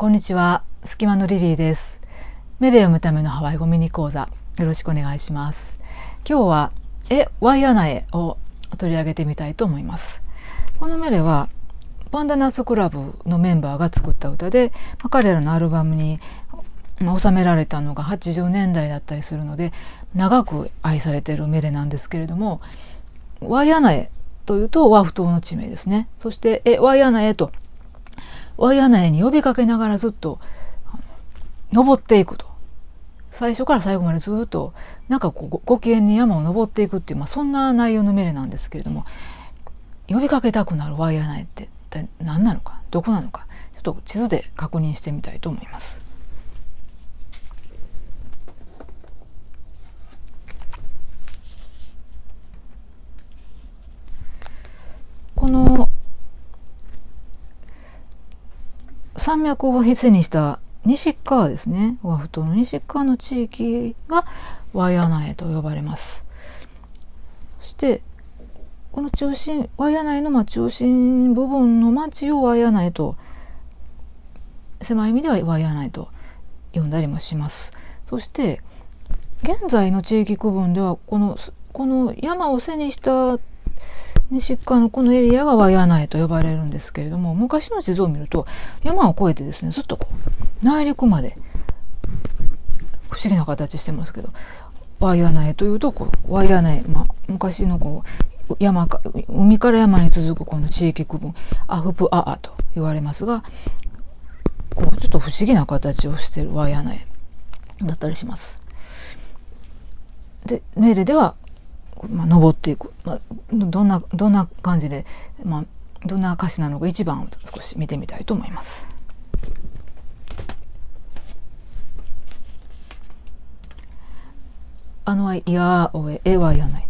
こんにちは、隙間のリリーです。目で読むためのハワイ語ミニ講座、よろしくお願いします。今日はワイアナエを取り上げてみたいと思います。このメレはパンダナスクラブのメンバーが作った歌で、彼らのアルバムに収められたのが80年代だったりするので、長く愛されているメレなんですけれども、ワイアナエというとオアフ島の地名ですね。そしてワイアナエとワイアナエに呼びかけながらずっと登っていくと、最初から最後までずっとご機嫌に山を登っていくっていう、そんな内容のメレなんですけれども、呼びかけたくなるワイアナエって一体何なのか、どこなのか、ちょっと地図で確認してみたいと思います。この山脈を背にした西側ですね、オアフ島の西側の地域がワイアナエと呼ばれます。そしてこのワイアナエの中心部分の町をワイアナエと、狭い意味ではワイアナエと呼んだりもします。そして現在の地域区分ではこの山を背にした西側のこのエリアがワイアナエと呼ばれるんですけれども、昔の地図を見ると山を越えてですね、ずっと内陸まで不思議な形してますけど、ワイアナエというとワイアナエ、昔の海から山に続くこの地域区分、アフプアアと言われますが、ちょっと不思議な形をしているワイアナエだったりします。でメーレでは登っていく、どんな感じで、どんな歌詞なのか1番を少し見てみたいと思います。愛やおえワイアナエ、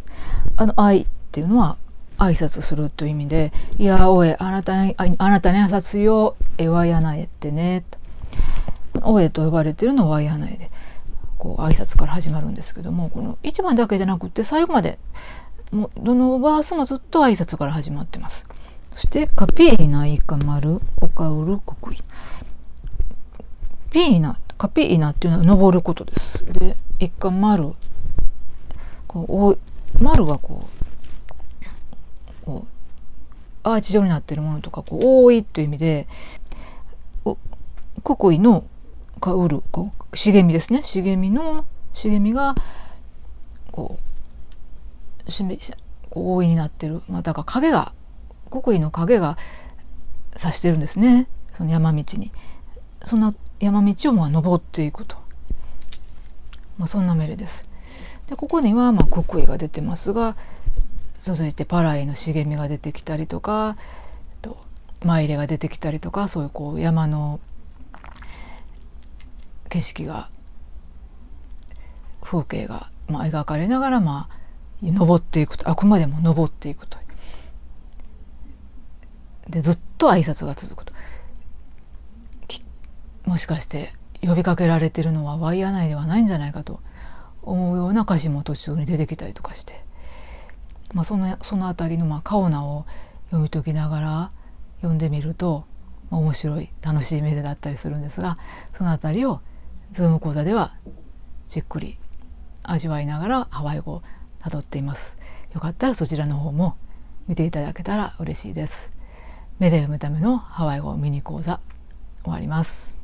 愛っていうのは挨拶するという意味で、いやおえ、あなたに挨拶よ、ワイアナエってねと、おえと呼ばれているのはワイアナエで、挨拶から始まるんですけども、この1番だけじゃなくて最後までどのバースもずっと挨拶から始まってます。そしてカピーナイカマルオカウルコクイ、カピーナっていうのは登ることです。でイカマル、丸がアーチ状になっているものとか多いという意味で、ククイのカウル、茂みですね、茂みが覆いになってる、だから国威の影が指してるんですね、その山道に。そんな山道を登っていくと、そんなメレです。でここには国威が出てますが、続いてパライの茂みが出てきたりとか、マイレが出てきたりとか、そういう山の景色が、風景が描かれながら登っていくと、あくまでも登っていくと、でずっと挨拶が続くと、もしかして呼びかけられてるのはワイアナエではないんじゃないかと思うような歌詞も途中に出てきたりとかして、そのあたりのカオナを読み解きながら読んでみると、面白い楽しいメレだったりするんですが、そのあたりをズーム講座ではじっくり味わいながらハワイ語をたどっています。よかったらそちらの方も見ていただけたら嬉しいです。メレを読むためのハワイ語ミニ講座終わります。